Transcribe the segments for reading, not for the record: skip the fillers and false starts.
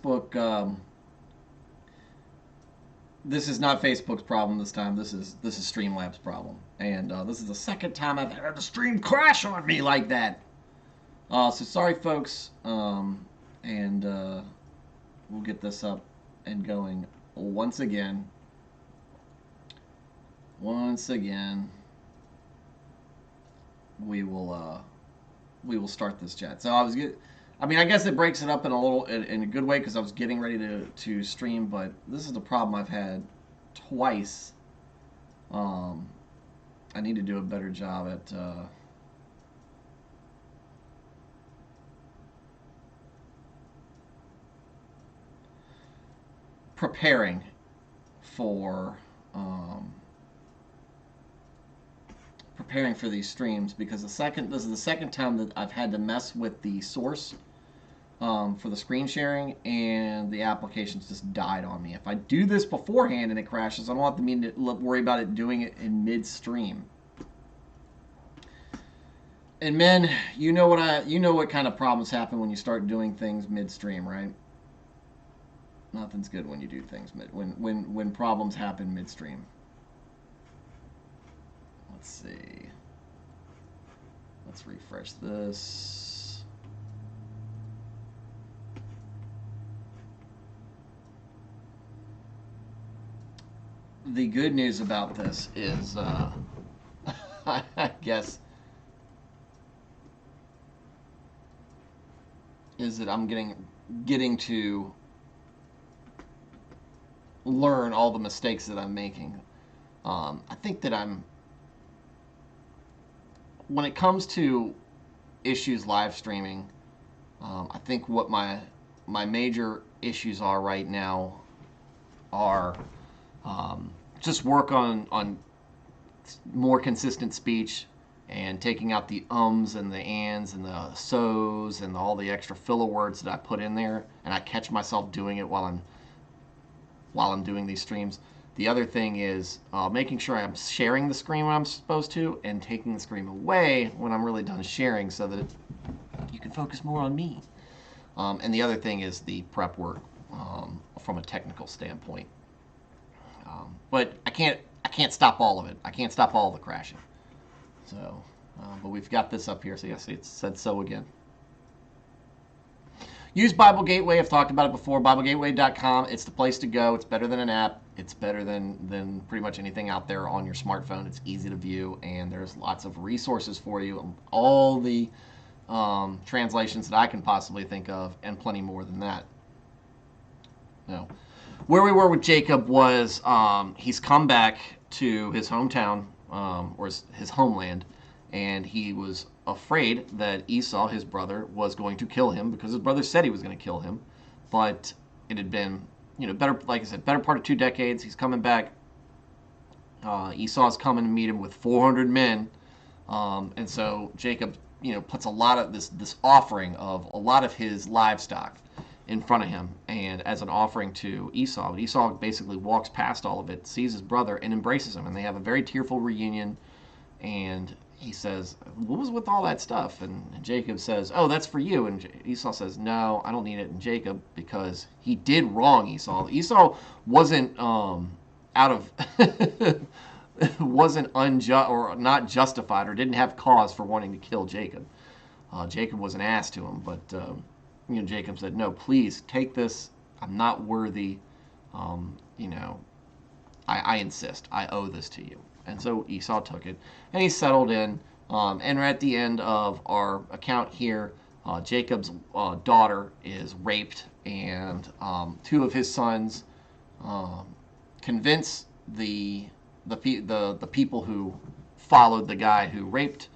Facebook. This is not Facebook's problem this time. This is Streamlabs' problem, and this is the second time I've had a stream crash on me like that. So sorry, folks, and we'll get this up and going once again. Once again, we will start this chat. So I mean, I guess it breaks it up in a good way because I was getting ready to stream, but this is the problem I've had twice. I need to do a better job at preparing for these streams, because this is the second time that I've had to mess with the source for the screen sharing, and the application's just died on me. If I do this beforehand and it crashes, I don't have to worry about it doing it in midstream. And men, you know what kind of problems happen when you start doing things midstream, right? Nothing's good when you do things when problems happen midstream. Let's see. Let's refresh this. The good news about this is, I guess, is that I'm getting to learn all the mistakes that I'm making. I think that when it comes to issues live streaming, I think what my major issues are right now are just work on more consistent speech, and taking out the ums and the ands and the so's and all the extra filler words that I put in there, and I catch myself doing it while I'm doing these streams. The other thing is making sure I'm sharing the screen when I'm supposed to, and taking the screen away when I'm really done sharing, so that you can focus more on me. And the other thing is the prep work from a technical standpoint. But I can't stop all of it. I can't stop all the crashing. So, but we've got this up here. So yes, it said so again. Use Bible Gateway. I've talked about it before. BibleGateway.com. It's the place to go. It's better than an app. It's better than pretty much anything out there on your smartphone. It's easy to view, and there's lots of resources for you. All the translations that I can possibly think of, and plenty more than that. No. Where we were with Jacob was he's come back to his hometown, or his homeland, and he was afraid that Esau, his brother, was going to kill him, because his brother said he was going to kill him. But it had been, better, like I said, better part of 2 decades. He's coming back. Esau's coming to meet him with 400 men, and so Jacob, puts a lot of this offering of a lot of his livestock in front of him, and as an offering to Esau. But Esau basically walks past all of it, sees his brother, and embraces him, and they have a very tearful reunion. And he says, "What was with all that stuff?" And Jacob says, "Oh, that's for you." And Esau says, "No, I don't need it." And Jacob, because he did wrong Esau wasn't out of wasn't unjust or not justified, or didn't have cause for wanting to kill Jacob. Jacob was an ass to him, but Jacob said, "No, please take this. I'm not worthy. I insist. I owe this to you." And so Esau took it, and he settled in. And we're at the end of our account here. Jacob's daughter is raped, and 2 of his sons convince the people who followed the guy who raped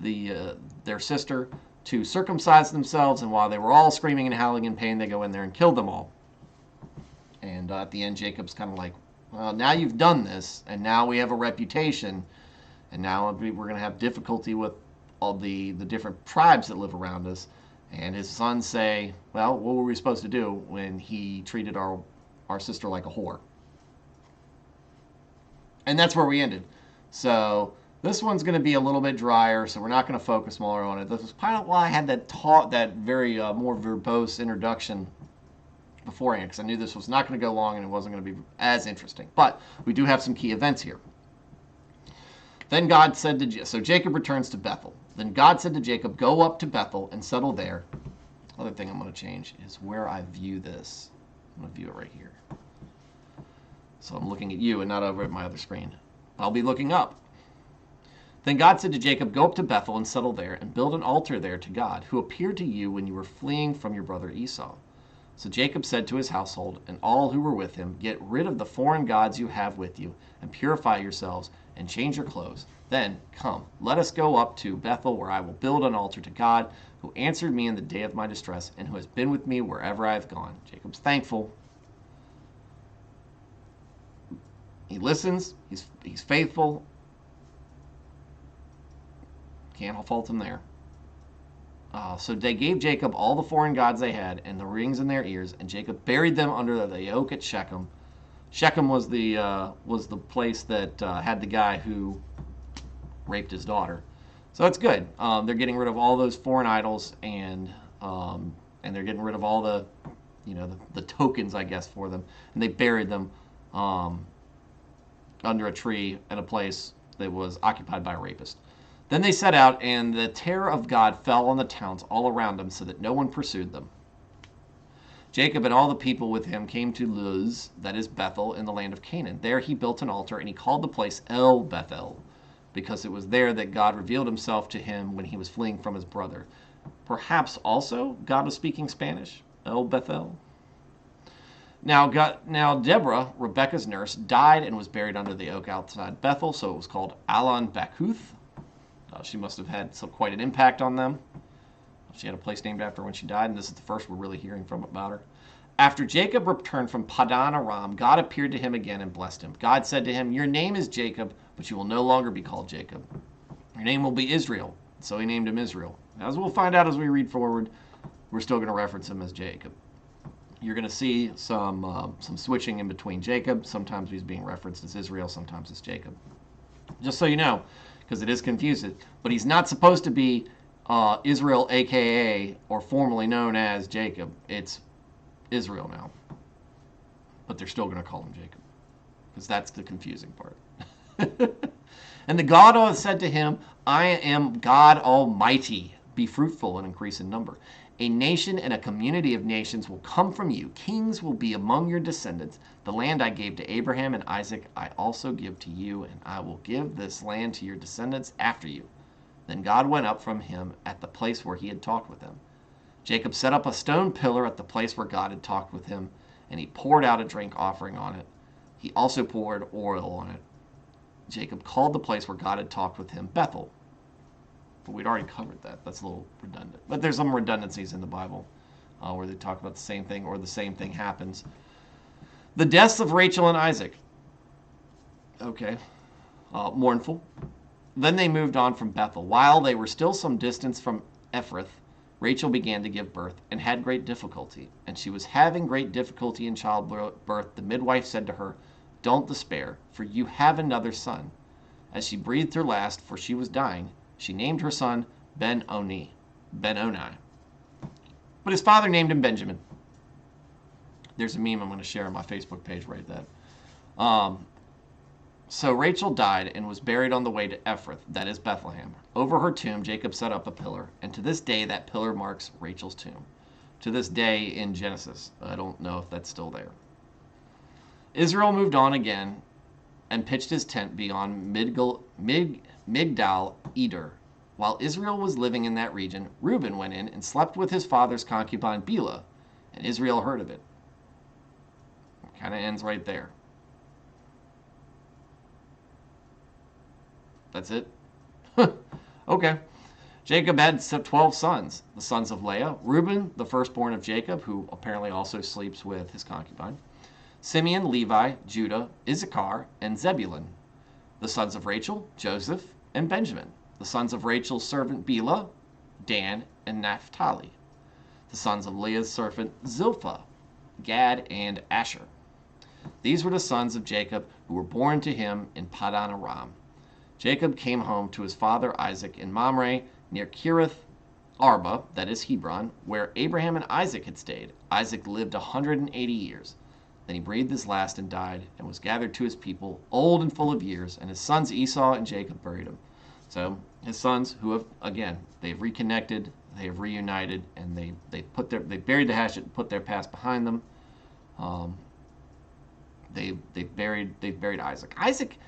their sister to circumcise themselves, and while they were all screaming and howling in pain, they go in there and kill them all. And at the end, Jacob's kind of like, "Well, now you've done this, and now we have a reputation, and now we're going to have difficulty with all the different tribes that live around us." And his sons say, "Well, what were we supposed to do when he treated our sister like a whore?" And that's where we ended. So this one's going to be a little bit drier, so we're not going to focus more on it. This is part of why I had that very more verbose introduction beforehand because I knew this was not going to go long and it wasn't going to be as interesting. But we do have some key events here. Then God said to so Jacob returns to Bethel. Then God said to Jacob, go up to Bethel and settle there. Other thing I'm going to change is where I view this. I'm going to view it right here. So I'm looking at you and not over at my other screen. I'll be looking up. Then God said to Jacob, go up to Bethel and settle there and build an altar there to God, who appeared to you when you were fleeing from your brother Esau. So Jacob said to his household and all who were with him, get rid of the foreign gods you have with you and purify yourselves and change your clothes. Then, come, let us go up to Bethel, where I will build an altar to God, who answered me in the day of my distress, and who has been with me wherever I have gone. Jacob's thankful. He listens. He's faithful. Can't fault him there. So they gave Jacob all the foreign gods they had and the rings in their ears, and Jacob buried them under the oak at Shechem. Shechem was the place that had the guy who raped his daughter. So that's good. They're getting rid of all those foreign idols, and they're getting rid of all the, the tokens, I guess, for them. And they buried them under a tree in a place that was occupied by a rapist. Then they set out, and the terror of God fell on the towns all around them, so that no one pursued them. Jacob and all the people with him came to Luz, that is Bethel, in the land of Canaan. There he built an altar, and he called the place El Bethel, because it was there that God revealed himself to him when he was fleeing from his brother. Perhaps also God was speaking Spanish, El Bethel. Now Deborah, Rebekah's nurse, died and was buried under the oak outside Bethel, so it was called Allon Bakuth. She must have had quite an impact on them. She had a place named after her when she died, and this is the first we're really hearing from about her. After Jacob returned from Padan Aram, God appeared to him again and blessed him. God said to him, your name is Jacob, but you will no longer be called Jacob. Your name will be Israel. So he named him Israel. As we'll find out as we read forward, we're still going to reference him as Jacob. You're going to see some switching in between Jacob. Sometimes he's being referenced as Israel, sometimes as Jacob. Just so you know, because it is confusing. But he's not supposed to be Israel, a.k.a. or formerly known as Jacob. It's Israel now. But they're still going to call him Jacob, because that's the confusing part. And the God said to him, I am God Almighty. Be fruitful and increase in number. A nation and a community of nations will come from you. Kings will be among your descendants. The land I gave to Abraham and Isaac I also give to you, and I will give this land to your descendants after you. Then God went up from him at the place where he had talked with him. Jacob set up a stone pillar at the place where God had talked with him, and he poured out a drink offering on it. He also poured oil on it. Jacob called the place where God had talked with him Bethel. But we'd already covered that. That's a little redundant. But there's some redundancies in the Bible where they talk about the same thing or the same thing happens. The deaths of Rachel and Isaac. Okay. Mournful. Then they moved on from Bethel. While they were still some distance from Ephrath, Rachel began to give birth and had great difficulty. And she was having great difficulty in childbirth. The midwife said to her, don't despair, for you have another son. As she breathed her last, for she was dying, she named her son Ben-Oni. But his father named him Benjamin. There's a meme I'm going to share on my Facebook page right there. So Rachel died and was buried on the way to Ephrath, that is Bethlehem. Over her tomb, Jacob set up a pillar, and to this day that pillar marks Rachel's tomb. To this day in Genesis. I don't know if that's still there. Israel moved on again and pitched his tent beyond Migdal Eder. While Israel was living in that region, Reuben went in and slept with his father's concubine Bilhah, and Israel heard of it. Kind of ends right there. That's it? Okay. Jacob had 12 sons, the sons of Leah. Reuben, the firstborn of Jacob, who apparently also sleeps with his concubine. Simeon, Levi, Judah, Issachar, and Zebulun. The sons of Rachel, Joseph, and Benjamin. The sons of Rachel's servant Bilhah, Dan, and Naphtali. The sons of Leah's servant Zilpah, Gad, and Asher. These were the sons of Jacob who were born to him in Padan Aram. Jacob came home to his father Isaac in Mamre near Kiriath Arba, that is Hebron, where Abraham and Isaac had stayed. Isaac lived 180 years. Then he breathed his last and died, and was gathered to his people, old and full of years, and his sons Esau and Jacob buried him. So his sons, who have, again, they've reconnected, they have reunited, and they buried the hatchet and put their past behind them. They've buried Isaac. Isaac,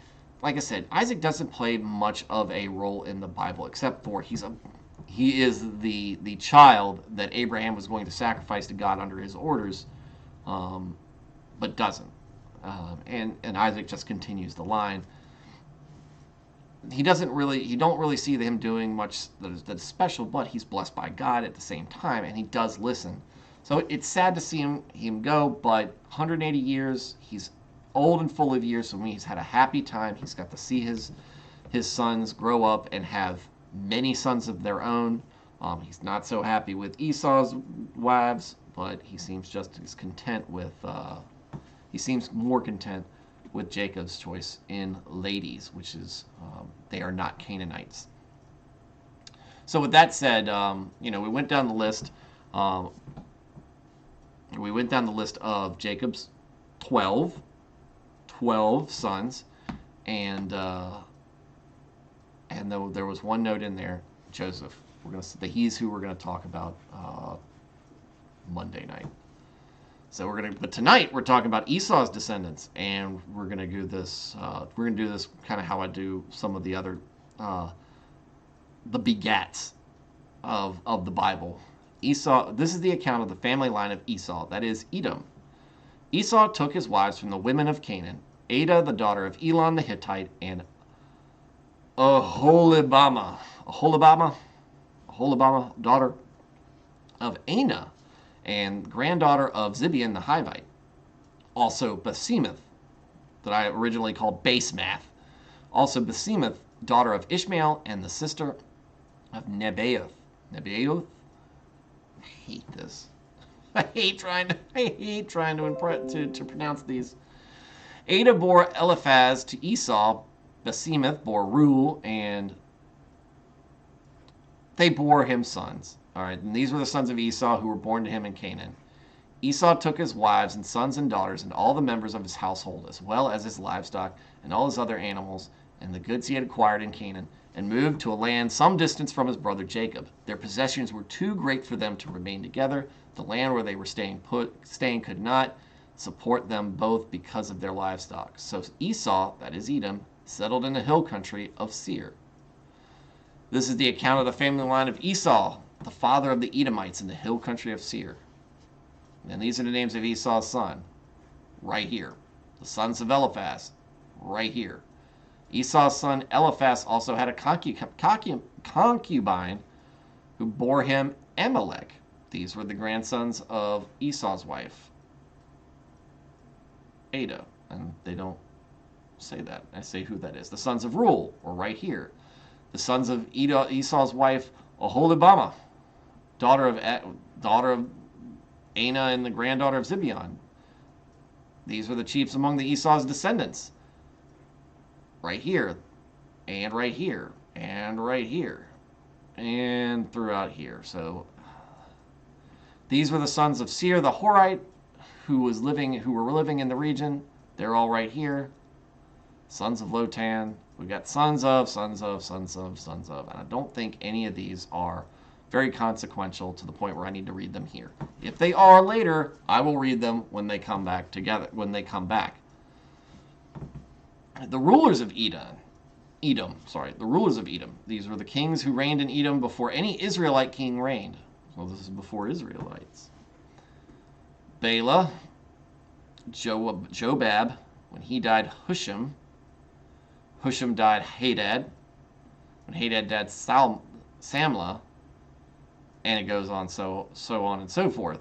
like I said, Isaac doesn't play much of a role in the Bible, except for he is the child that Abraham was going to sacrifice to God under his orders, but doesn't. And Isaac just continues the line. You don't really see him doing much that's special, but he's blessed by God at the same time, and he does listen. So it's sad to see him go, but 180 years, he's old and full of years, so he's had a happy time. He's got to see his sons grow up and have many sons of their own. He's not so happy with Esau's wives, but he seems just as content with, he seems more content with Jacob's choice in ladies, which is, they are not Canaanites. So with that said, we went down the list. We went down the list of Jacob's 12 sons, and there was one note in there, Joseph. He's who we're gonna talk about Monday night. So but tonight we're talking about Esau's descendants, and we're gonna do this. We're gonna do this kind of how I do some of the other, the begats of the Bible. Esau. This is the account of the family line of Esau. That is Edom. Esau took his wives from the women of Canaan: Adah, the daughter of Elon the Hittite, and Oholibama, daughter of Anah, and granddaughter of Zibeon the Hivite. Also Basemath, that I originally called Basemath. Also Basemath, daughter of Ishmael, and the sister of Nebaioth. Nebaioth? I hate this. I hate trying to pronounce these. Adah bore Eliphaz to Esau. Basemath bore Reuel, and they bore him sons. All right, and these were the sons of Esau who were born to him in Canaan. Esau took his wives and sons and daughters and all the members of his household, as well as his livestock and all his other animals, and the goods he had acquired in Canaan, and moved to a land some distance from his brother Jacob. Their possessions were too great for them to remain together. The land where they were staying could not support them both because of their livestock. So Esau, that is Edom, settled in the hill country of Seir. This is the account of the family line of Esau, the father of the Edomites in the hill country of Seir. And these are the names of Esau's son, right here. The sons of Eliphaz, right here. Esau's son Eliphaz also had a concubine who bore him Amalek. These were the grandsons of Esau's wife, Adah. And they don't say that. I say who that is. The sons of Reuel were right here. The sons of Esau's wife, Oholibama, daughter of Anah and the granddaughter of Zibeon. These were the chiefs among the Esau's descendants. Right here, and right here, and right here, and throughout here. So these were the sons of Seir the Horite, who were living in the region. They're all right here. Sons of Lotan. We got sons of. And I don't think any of these are very consequential to the point where I need to read them here. If they are later, I will read them when they come back together. When they come back. The rulers of Edom. The rulers of Edom. These were the kings who reigned in Edom before any Israelite king reigned. So this is before Israelites. Bela, Jobab, when he died, Husham died Hadad. When Hadad died, Samlah, and it goes on so on and so forth.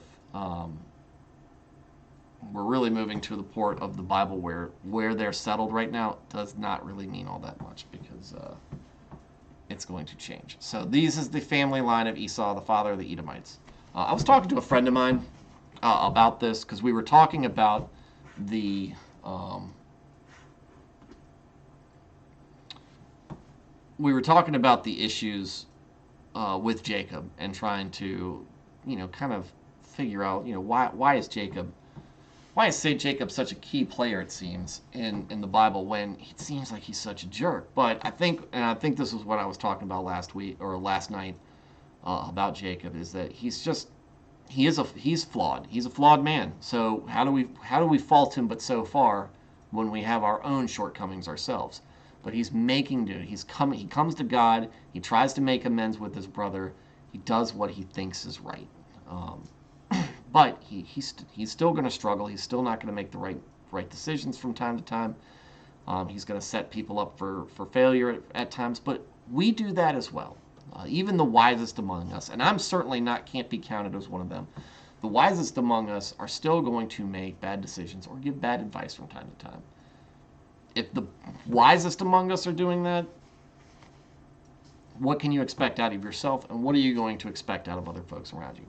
We're really moving to the part of the Bible where they're settled right now does not really mean all that much, because it's going to change. So this is the family line of Esau, the father of the Edomites. I was talking to a friend of mine about this, because we were talking about the issues with Jacob and trying to, kind of figure out, why is Jacob such a key player, it seems, in the Bible, when it seems like he's such a jerk. But I think this is what I was talking about last week or last night, about Jacob, is that he's flawed. He's a flawed man. So how do we fault him but so far when we have our own shortcomings ourselves? But he's making do. He comes to God. He tries to make amends with his brother. He does what he thinks is right. Um, but he's still going to struggle. He's still not going to make the right decisions from time to time. He's going to set people up for failure at times. But we do that as well. Even the wisest among us, and I'm certainly can't be counted as one of them. The wisest among us are still going to make bad decisions or give bad advice from time to time. If the wisest among us are doing that, what can you expect out of yourself, and what are you going to expect out of other folks around you?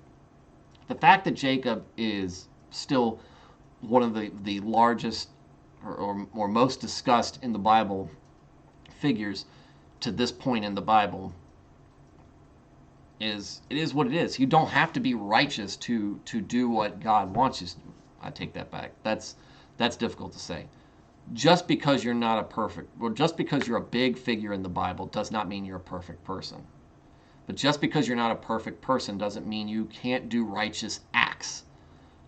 The fact that Jacob is still one of the largest or most discussed in the Bible figures to this point in the Bible is what it is. You don't have to be righteous to do what God wants you to do. I take that back. That's difficult to say. Just because you're not a perfect, or just because you're a big figure in the Bible does not mean you're a perfect person. But just because you're not a perfect person doesn't mean you can't do righteous acts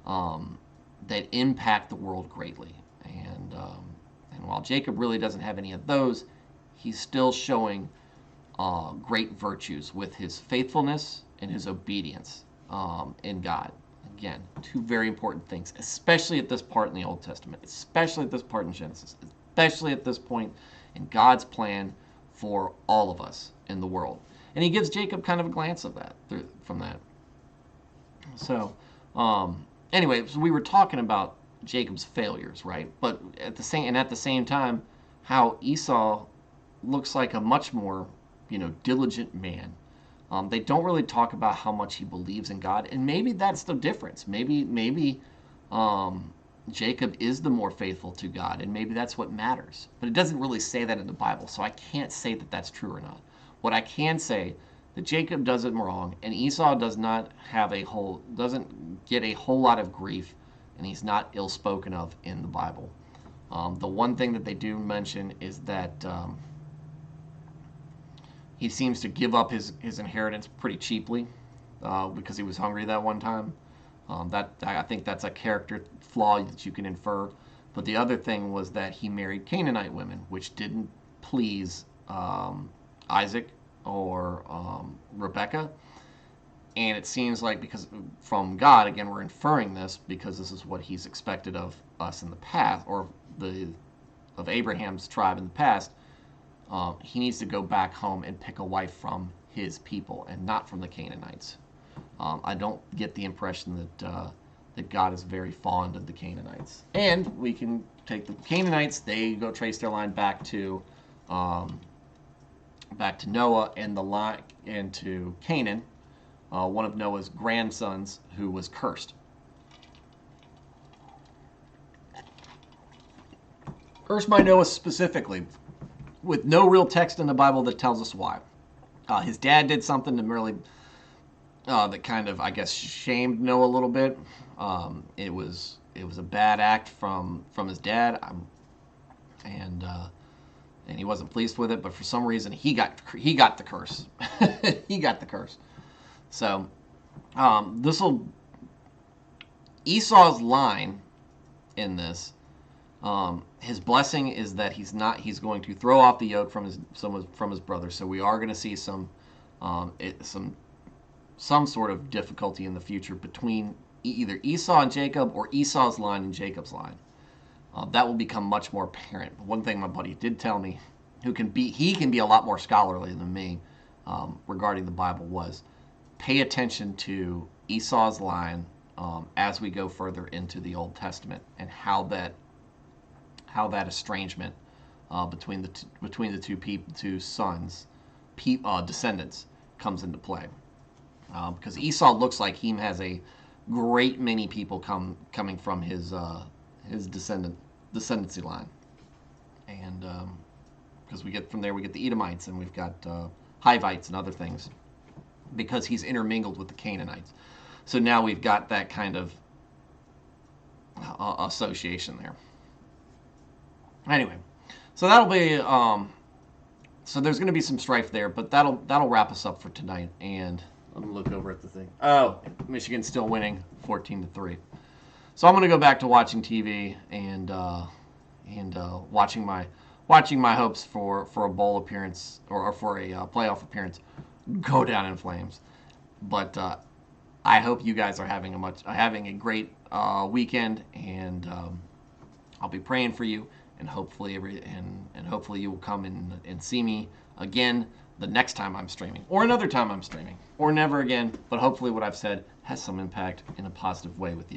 that impact the world greatly. And while Jacob really doesn't have any of those, he's still showing great virtues with his faithfulness and his obedience in God. Again, two very important things, especially at this part in the Old Testament, especially at this part in Genesis, especially at this point in God's plan for all of us in the world. And he gives Jacob kind of a glance of that from that. So, anyway, so we were talking about Jacob's failures, right? But at the same time, how Esau looks like a much more, diligent man. They don't really talk about how much he believes in God, and maybe that's the difference. Maybe Jacob is the more faithful to God, and maybe that's what matters. But it doesn't really say that in the Bible, so I can't say that that's true or not. What I can say that Jacob does it wrong, and Esau doesn't get a whole lot of grief, and he's not ill-spoken of in the Bible. The one thing that they do mention is that he seems to give up his inheritance pretty cheaply because he was hungry that one time. I think that's a character flaw that you can infer. But the other thing was that he married Canaanite women, which didn't please Isaac or Rebekah. And it seems like, because from God, again, we're inferring this because this is what he's expected of us in the past, or of Abraham's tribe in the past. He needs to go back home and pick a wife from his people and not from the Canaanites. I don't get the impression that God is very fond of the Canaanites. And we can take the Canaanites; they go trace their line back to Noah and to Canaan, one of Noah's grandsons who was cursed. Cursed by Noah specifically, with no real text in the Bible that tells us why. His dad did something that kind of, I guess, shamed Noah a little bit. It was a bad act from his dad, and he wasn't pleased with it. But for some reason, he got the curse. He got the curse. So Esau's line in this. His blessing is that he's going to throw off the yoke from his brother. So we are going to see some sort of difficulty in the future between either Esau and Jacob or Esau's line and Jacob's line. That will become much more apparent. But one thing my buddy did tell me, he can be a lot more scholarly than me regarding the Bible, was pay attention to Esau's line as we go further into the Old Testament, and how that estrangement between the two sons, descendants, comes into play. Because Esau looks like he has a great many people coming from his descendancy line, and because we get the Edomites, and we've got Hivites and other things. because he's intermingled with the Canaanites. So now we've got that kind of association there. Anyway, so that'll be so there's going to be some strife there, but that'll wrap us up for tonight. And let me look over at the thing. Oh, Michigan's still winning 14-3. So I'm going to go back to watching TV and watching my hopes for a bowl appearance or for a playoff appearance go down in flames. But I hope you guys are having a great weekend, and I'll be praying for you, and hopefully hopefully you will come and see me again the next time I'm streaming, or another time I'm streaming, or never again. But hopefully what I've said has some impact in a positive way with you.